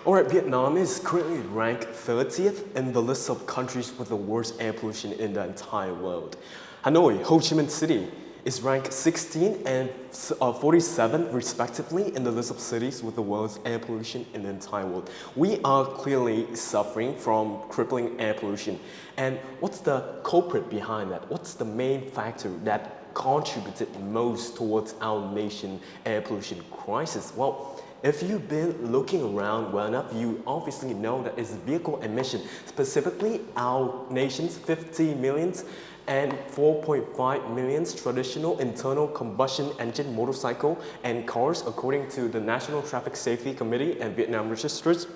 Alright, Vietnam is currently ranked 30th in the list of countries with the worst air pollution in the entire world. Hanoi, Ho Chi Minh City is ranked 16 and 47 respectively in the list of cities with the worst air pollution in the entire world. We are clearly suffering from crippling air pollution. And what's the culprit behind that? What's the main factor that contributed most towards our nation air pollution crisis? Well, if you've been looking around well enough, you obviously know that it's vehicle emission, specifically our nation's 50 millions and 4.5 millions traditional internal combustion engine motorcycle and cars, according to the National Traffic Safety Committee and Vietnam Registers.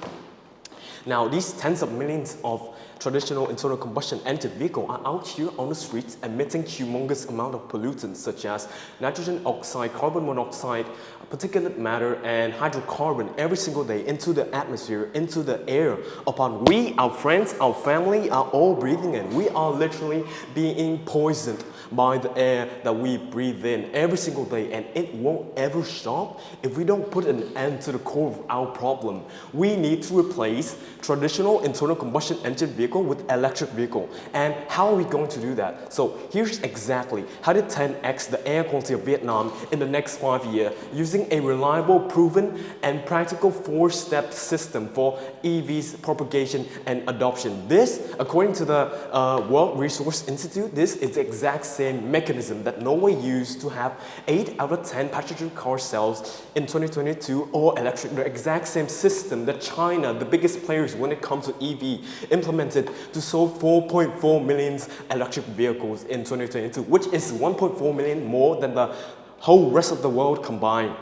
Now, these tens of millions of traditional internal combustion engine vehicles are out here on the streets emitting humongous amount of pollutants such as nitrogen oxide, carbon monoxide, particulate matter, and hydrocarbon every single day into the atmosphere, into the air, upon we, our friends, our family are all breathing in. We are literally being poisoned by the air that we breathe in every single day, and it won't ever stop if we don't put an end to the core of our problem. We need to replace traditional internal combustion engine vehicle with electric vehicle. And how are we going to do that? So here's exactly how to 10x the air quality of Vietnam in the next 5 years using a reliable, proven, and practical 4-step system for EVs propagation and adoption. This, according to the World Resource Institute, this is the exact same mechanism that Norway used to have 8 out of 10 passenger car sales in 2022 or electric. The exact same system that China, the biggest players when it comes to EV, implemented to sold 4.4 million electric vehicles in 2022, which is 1.4 million more than the whole rest of the world combined.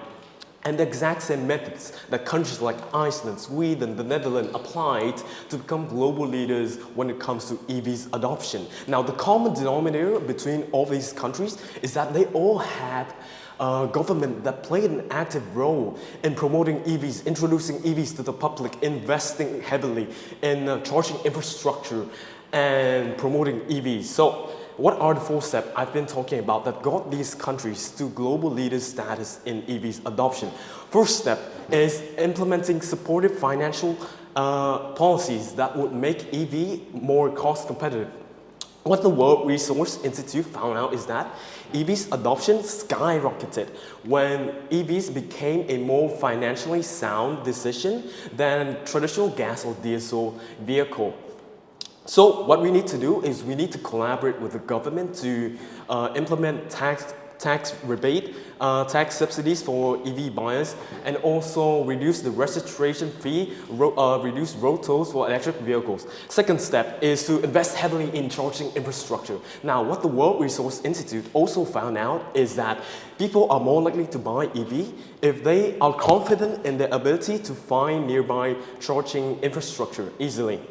And the exact same methods that countries like Iceland, Sweden, the Netherlands applied to become global leaders when it comes to EVs adoption. Now, the common denominator between all these countries is that they all had a government that played an active role in promoting EVs, introducing EVs to the public, investing heavily in charging infrastructure and promoting EVs. So, what are the 4 steps I've been talking about that got these countries to global leaders status in EVs adoption? First step is implementing supportive financial policies that would make EV more cost competitive. What the World Resource Institute found out is that EVs adoption skyrocketed when EVs became a more financially sound decision than traditional gas or diesel vehicle. So what we need to do is we need to collaborate with the government to implement tax rebate, tax subsidies for EV buyers, and also reduce the registration fee, reduce road tolls for electric vehicles. Second step is to invest heavily in charging infrastructure. Now, what the World Resource Institute also found out is that people are more likely to buy EV if they are confident in their ability to find nearby charging infrastructure easily.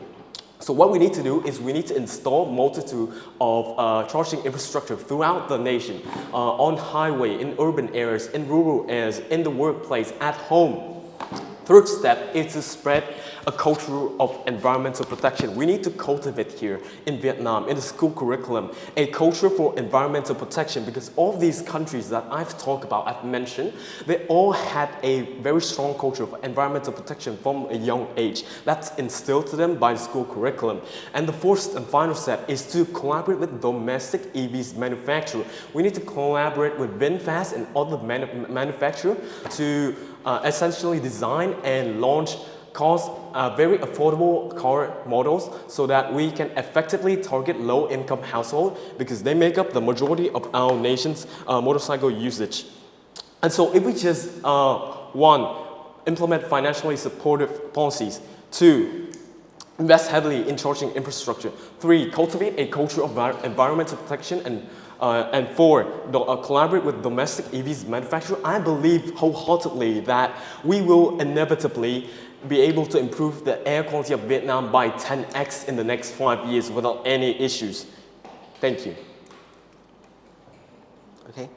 So what we need to do is we need to install multitude of charging infrastructure throughout the nation, on highway, in urban areas, in rural areas, in the workplace, at home. Third step is to spread a culture of environmental protection. We need to cultivate here in Vietnam, in the school curriculum, a culture for environmental protection, because all of these countries that I've talked about, I've mentioned, they all had a very strong culture of environmental protection from a young age. That's instilled to them by the school curriculum. And the fourth and final step is to collaborate with domestic EVs manufacturers. We need to collaborate with VinFast and other manufacturers to essentially design and launch very affordable car models so that we can effectively target low-income households, because they make up the majority of our nation's motorcycle usage. And so if we just, 1, implement financially supportive policies, 2, invest heavily in charging infrastructure, 3, cultivate a culture of environmental protection, and 4, collaborate with domestic EVs manufacturers, I believe wholeheartedly that we will inevitably be able to improve the air quality of Vietnam by 10x in the next 5 years without any issues. Thank you. Okay.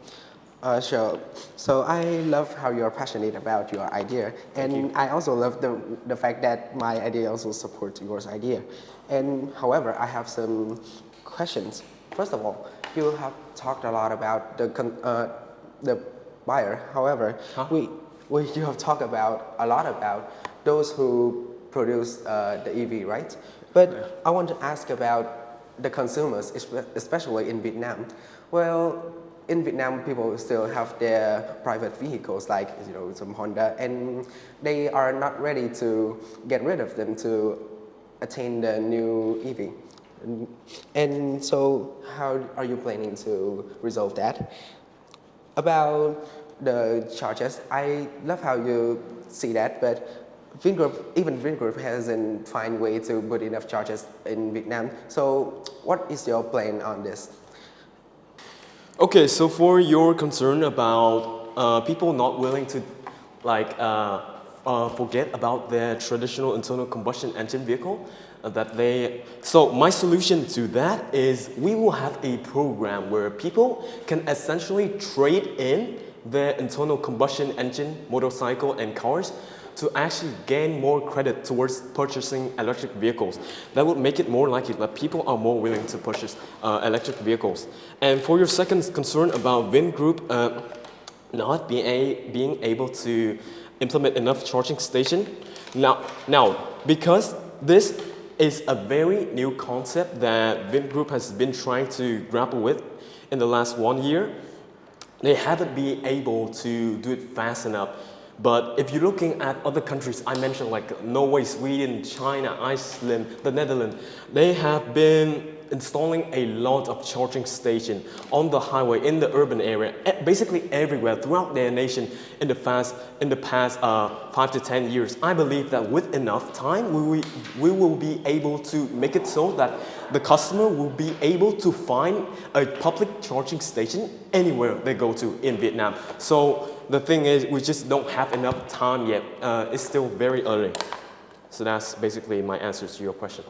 Sure. So I love how you're passionate about your idea, and I also love the fact that my idea also supports your idea. And however, I have some questions. First of all, you have talked a lot about the buyer. However, you have talked a lot about those who produce the EV, right? But I want to ask about the consumers, especially in Vietnam. Well, in Vietnam, people still have their private vehicles, like some Honda, and they are not ready to get rid of them to attain the new EV. And so, how are you planning to resolve that? About the charges, I love how you see that, but Vingroup hasn't find way to put enough charges in Vietnam. So, what is your plan on this? Okay, so for your concern about people not willing to forget about their traditional internal combustion engine vehicle, so my solution to that is we will have a program where people can essentially trade in their internal combustion engine motorcycle and cars to actually gain more credit towards purchasing electric vehicles. That would make it more likely that people are more willing to purchase electric vehicles. And for your second concern about Vingroup not being able to implement enough charging station, now because this is a very new concept that Vingroup has been trying to grapple with in the last 1 year. They haven't been able to do it fast enough. But if you're looking at other countries, I mentioned like Norway, Sweden, China, Iceland, the Netherlands, they have been installing a lot of charging stations on the highway, in the urban area, basically everywhere throughout their nation in the past 5 to 10 years. I believe that with enough time, we will be able to make it so that the customer will be able to find a public charging station anywhere they go to in Vietnam. So the thing is, we just don't have enough time yet. It's still very early. So that's basically my answer to your question.